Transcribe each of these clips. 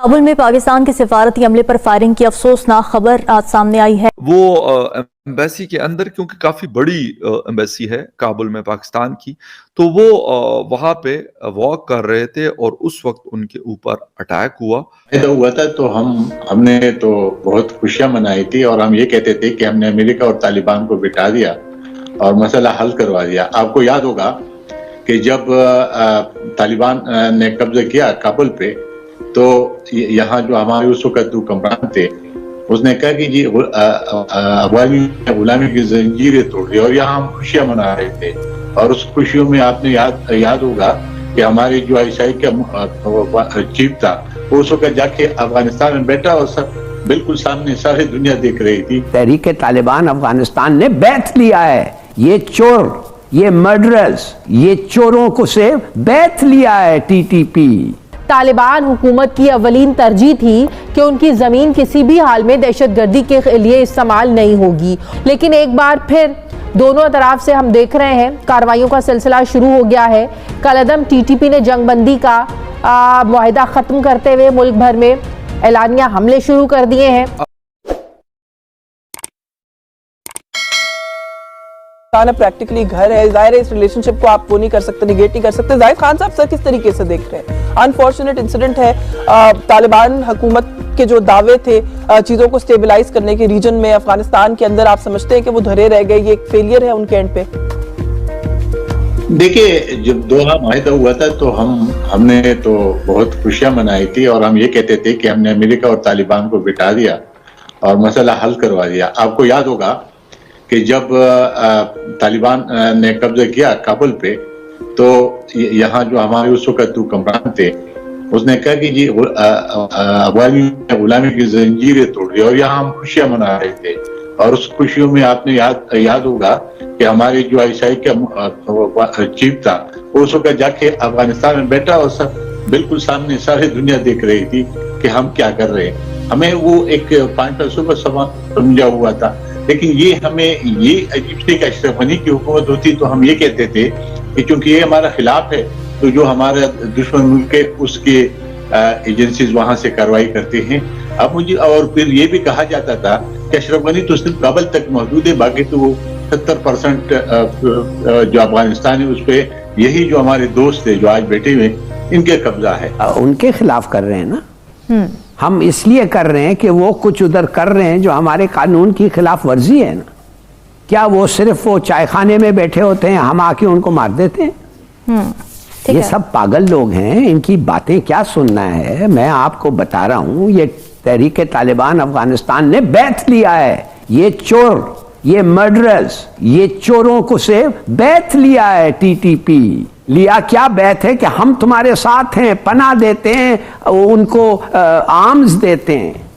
काबुल में पाकिस्तान के सिफारती अमले पर फायरिंग की अफसोसनाक खबर आज सामने आई है। वो एम्बेसी के अंदर, क्योंकि काफ़ी बड़ी एम्बेसी है काबुल में पाकिस्तान की, तो वो वहाँ पे वॉक कर रहे थे और उस वक्त उनके ऊपर अटैक हुआ। तो हुआ था तो हमने तो बहुत खुशियां मनाई थी और हम ये कहते थे कि हमने अमेरिका और तालिबान को बिठा दिया और मसला हल करवा दिया। आपको याद होगा कि जब तालिबान ने कब्जा किया काबुल पे, तो यहाँ जो हमारे उस वक्त हुक्मरान थे, उसने कहा कि जी अवामी गुलामी की जंजीरें तोड़ दी, और यहाँ हम खुशियां मना रहे थे। और उस खुशियों में आपने याद होगा कि हमारे जो आईएसआई का चीफ था, वो उस वक्त जाके अफगानिस्तान में बैठा और सब बिल्कुल सामने सारी दुनिया देख रही थी। तहरीक तालिबान अफगानिस्तान ने बैठ लिया है। ये चोर, ये मर्डरर्स, ये चोरों को से बैठ लिया है टीटीपी। तालिबान हुकूमत की अवलीन तरजीह थी कि उनकी ज़मीन किसी भी हाल में दहशतगर्दी के लिए इस्तेमाल नहीं होगी, लेकिन एक बार फिर दोनों तरफ से हम देख रहे हैं कार्रवाइयों का सिलसिला शुरू हो गया है। कलअदम टीटीपी ने जंगबंदी का मुआहिदा ख़त्म करते हुए मुल्क भर में एलानिया हमले शुरू कर दिए हैं। प्रैक्टिकली घर है, जाहिर है इस रिलेशनशिप को आप वो नहीं कर सकते, निगेट नहीं कर सकते। जाहिद खान साहब सर किस तरीके से देख रहे हैं? अनफॉर्चुनेट इंसिडेंट है। तालिबान हुकूमत के जो दावे थे चीजों को स्टेबलाइज करने के रीजन में अफगानिस्तान के अंदर, आप समझते हैं कि वो धरे रह गए, ये एक फेलियर है उनके एंड पे? देखिए, जब दोहा माहिदा हुआ था तो हमने तो बहुत खुशियां मनाई थी और हम ये कहते थे कि हमने अमेरिका और तालिबान को बिठा दिया और मसला हल करवा दिया। आपको याद होगा कि जब तालिबान ने कब्जा किया काबुल पे, तो यहाँ जो हमारे उस वक्त हुक्मरान थे, उसने कहा कि जी अवामी गुलामी की जंजीरें तोड़ दी, और यहाँ हम खुशियां मना रहे थे। और उस खुशियों में आपने याद होगा कि हमारे जो आईएसआई का चीफ था, वो उस वक्त जाके अफगानिस्तान में बैठा और सब बिल्कुल सामने सारी दुनिया देख रही थी कि हम क्या कर रहे हैं। हमें वो एक 5 सुबह समझा हुआ था, लेकिन ये हमें ये अजीब सी अशरफ गनी की हुकूमत होती तो हम ये कहते थे कि चूंकि ये हमारा खिलाफ है, तो जो हमारा दुश्मन मुल्क है उसके एजेंसीज वहां से कार्रवाई करते हैं। अब मुझे और फिर ये भी कहा जाता था कि अशरफ गनी तो सिर्फ काबुल तक मौजूद है, बाकी तो वो 70% जो अफगानिस्तान है उस पर यही जो हमारे दोस्त है जो आज बैठे हुए इनके कब्जा है। उनके खिलाफ कर रहे हैं ना, हम इसलिए कर रहे हैं कि वो कुछ उधर कर रहे हैं जो हमारे कानून की खिलाफ वर्जी है ना। क्या वो सिर्फ वो चायखाने में बैठे होते हैं, हम आके उनको मार देते हैं? ये सब पागल लोग हैं, इनकी बातें क्या सुनना है। मैं आपको बता रहा हूं, ये तहरीक तालिबान अफगानिस्तान ने बैठ लिया है। ये चोर, ये मर्डरर्स, ये चोरों को से बैठ लिया है टीटीपी। लिया क्या बैठ है कि हम तुम्हारे साथ हैं, पनाह देते हैं, उनको आर्म्स देते हैं।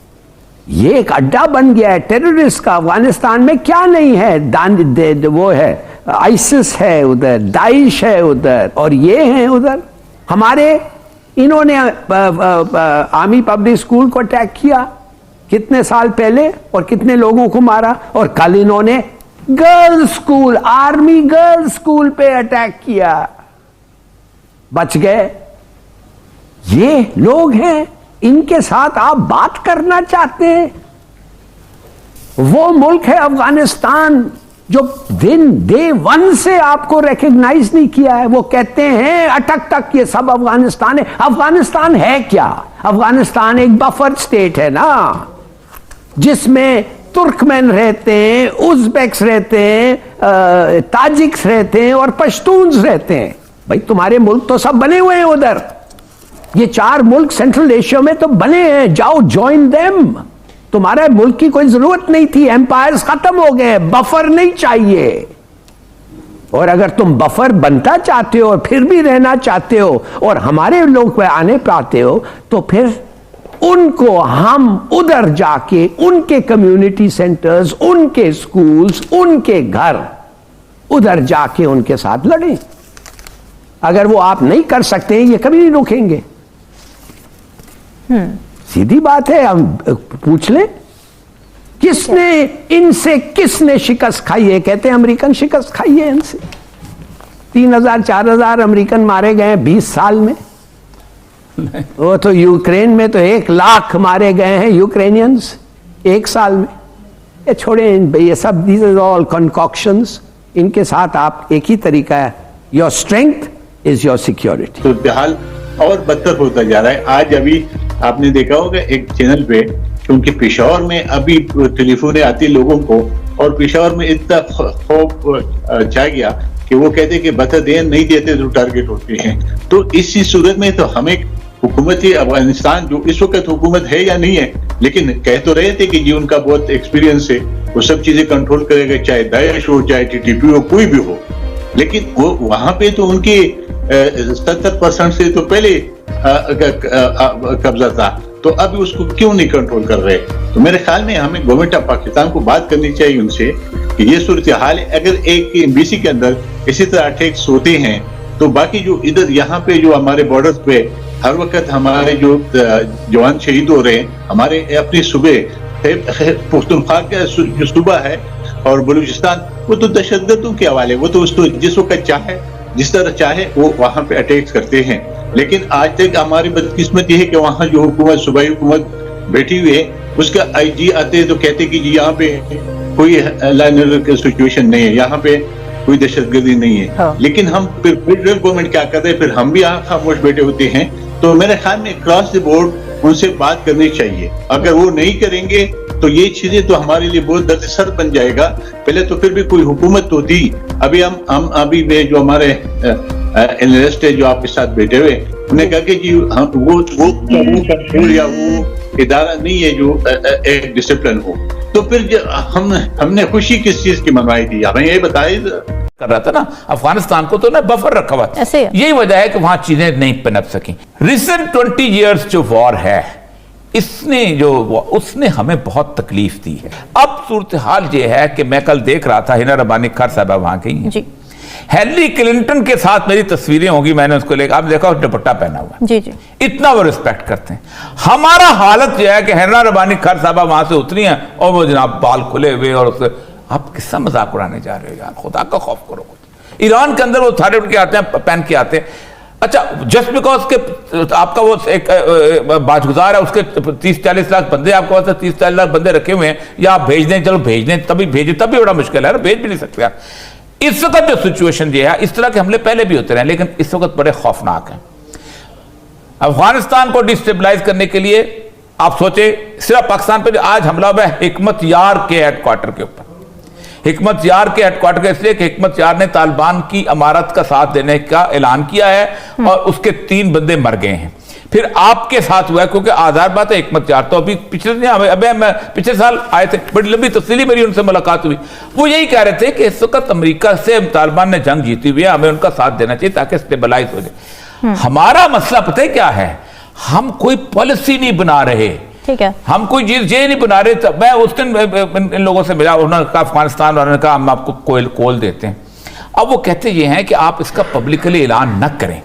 ये एक अड्डा बन गया है टेररिस्ट का। अफगानिस्तान में क्या नहीं है? वो है आइसिस है उधर, दाइश है उधर, और ये हैं उधर। हमारे इन्होंने आर्मी पब्लिक स्कूल को अटैक किया कितने साल पहले और कितने लोगों को मारा, और कल इन्होंने girls school, army girls school पे अटैक किया, बच गए। ये लोग हैं, इनके साथ आप बात करना चाहते हैं? वो मुल्क है अफगानिस्तान जो डे 1 से आपको रिकॉग्नाइज नहीं किया है। वो कहते हैं अटक तक ये सब अफगानिस्तान है। अफगानिस्तान है क्या? अफगानिस्तान एक बफर स्टेट है ना, जिसमें तुर्कमेन रहते हैं, उज़्बेक्स रहते हैं, ताजिक्स रहते हैं और पश्तून्स रहते हैं। भाई तुम्हारे मुल्क तो सब बने हुए हैं उधर। ये 4 मुल्क सेंट्रल एशिया में तो बने हैं, जाओ ज्वाइन देम। तुम्हारे मुल्क की कोई जरूरत नहीं थी, एम्पायर्स खत्म हो गए, बफर नहीं चाहिए। और अगर तुम बफर बनता चाहते हो और फिर भी रहना चाहते हो और हमारे लोग पे आने पाते हो, तो फिर उनको हम उधर जाके उनके कम्युनिटी सेंटर्स, उनके स्कूल्स, उनके घर, उधर जाके उनके साथ लड़ें। अगर वो आप नहीं कर सकते हैं, ये कभी नहीं रुकेंगे। सीधी बात है, हम पूछ लें किसने शिकस्त खाई है? कहते हैं अमेरिकन शिकस्त खाई है इनसे। 3000-4000 अमेरिकन मारे गए 20 साल में। वो तो यूक्रेन में तो 1 लाख मारे गए हैं यूक्रेनियंस 1 साल में। ये छोड़े ये सब, दीज आर ऑल कंकॉक्शंस। इनके साथ आप एक ही तरीका है, your strength is your security. तो हाल और बदतर होता जा रहा है। आज अभी आपने देखा होगा एक चैनल पे, क्योंकि पेशावर में अभी टेलीफोन आती लोगों को, और पेशावर में इतना खौफ छा गया कि वो कहते कि बता नहीं देते तो टारगेट होते हैं। तो इसी सूरत में तो हमें हुकूमत अफगानिस्तान, जो इस वक्त हुकूमत है या नहीं है, लेकिन कह तो रहे थे कि जी उनका बहुत एक्सपीरियंस है, वो सब चीजें कंट्रोल करेगा, चाहे दाइश हो, चाहे टीटीपी हो, कोई भी हो। लेकिन वो वहां पे तो उनके 70% से तो पहले कब्जा था, तो अभी उसको क्यों नहीं कंट्रोल कर रहे? तो मेरे ख्याल में हमें गवर्नमेंट ऑफ पाकिस्तान को बात करनी चाहिए उनसे कि ये सूरत हाल है। अगर एक एमबीसी के अंदर इसी तरह अटैक्स होते हैं, तो बाकी जो इधर यहाँ पे जो हमारे बॉर्डर पे हर वक्त हमारे जो जवान शहीद हो रहे हैं, हमारे अपनी सूबे पुख्तनख्वा का जो सूबा है और बलूचिस्तान, वो तो दहशतगर्दों के हवाले, वो तो उसको जिस वक्त चाहे जिस तरह चाहे वो वहां पे अटैक्स करते हैं। लेकिन आज तक हमारी बदकिस्मती है कि वहां जो हुकूमत, सूबाई हुकूमत बैठी हुई है, उसका आईजी आते हैं तो कहते कि जी यहाँ पे कोई लाइन सिचुएशन नहीं है, यहाँ पे कोई दहशतगर्दी नहीं है। हाँ। लेकिन हम फिर फेडरल गवर्नमेंट क्या कर रहे हैं, फिर हम भी यहाँ खामोश बैठे होते हैं। तो मेरे ख्याल में क्रॉस द बोर्ड उनसे बात करनी चाहिए। अगर वो नहीं करेंगे तो ये चीजें तो हमारे लिए बहुत दर्द बन जाएगा। पहले तो फिर भी कोई हुकूमत तो थी, अभी हम अभी जो हमारे एनालिस्ट है जो आपके साथ बैठे हुए, उन्हें कहा कि जी हम वो या वो इदारा नहीं है जो एक डिसिप्लिन हो। तो फिर हमने खुशी किस चीज की मनवाई थी, हमें ये बताए कर रहा था ना। अफगानिस्तान को तो ना बफर रखा हुआ था, ऐसे यही वजह है कि वहां चीजें नहीं पनप सकी। रिसेंट 20 इयर्स जो वॉर है, उसने हमें बहुत तकलीफ दी है। अब सूरत हाल ये है कि मैं कल देख रहा था, हिना रबानी खर साहबा वहां गई हैं, जी हेनरी क्लिंटन के साथ मेरी तस्वीरें होंगी, मैंने उसको लेकर, आप देखा दुपट्टा पहना हुआ, जी जी, इतना वो रिस्पेक्ट करते हैं। हमारा हालत यह है कि हिना रबानी खर साहबा वहां से उतरी हैं और वो जनाब बाल खुले हुए, और उससे आप किसका मजाक उड़ाने जा रहे हो यार, खुदा का खौफ करो। ईरान के अंदर वो सारे उठ के आते हैं, पहन के आते हैं। अच्छा, जस्ट बिकॉज के आपका वो एक बाजगुजार है, उसके 30-40 लाख बंदे आपके पास 30-40 लाख बंदे रखे हुए हैं, या आप भेज दें, चलो भेज दें, तभी भेजें, तभी बड़ा मुश्किल है, भेज भी नहीं सकते यार। इस वक्त जो सिचुएशन ये है, इस तरह के हमले पहले भी होते रहे, लेकिन इस वक्त बड़े खौफनाक हैं। अफगानिस्तान को डिस्टेबलाइज करने के लिए आप सोचे, सिर्फ पाकिस्तान पर आज हमला हुआ है हिकमत यार के हेडक्वार्टर के ऊपर। हिकमत यार के हेडक्वार्टर का इसलिए कि हिकमत यार ने तालिबान की इमारत का साथ देने का ऐलान किया है और उसके 3 बंदे मर गए हैं। फिर आपके साथ हुआ है, क्योंकि आधार बात है, हिकमत यार तो अभी पिछले साल आए थे, बड़ी लंबी तफसीली मेरी उनसे मुलाकात हुई। वो यही कह रहे थे कि इस वक्त अमेरिका से तालिबान ने जंग जीती हुई है, हमें उनका साथ देना चाहिए ताकि स्टेबलाइज हो जाए। हमारा मसला पता है क्या है, हम कोई पॉलिसी नहीं बना रहे, ठीक है, हम कोई चीज ये नहीं बना रहे। मैं उस दिन इन लोगों से मिला, उन्होंने कहा अफगानिस्तान वालों ने कहा हम आपको कोल देते हैं। अब वो कहते ये हैं कि आप इसका पब्लिकली ऐलान न करें,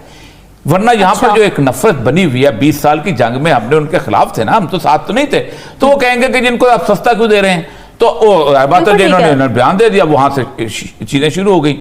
वरना यहाँ पर जो एक नफरत बनी हुई है, 20 साल की जंग में हमने उनके खिलाफ थे ना, हम तो साथ तो नहीं थे, तो वो कहेंगे कि जिनको आप सस्ता क्यों दे रहे हैं। तो वो बात है, इन्होंने बयान दे दिया, वहां से चीजें शुरू हो गई।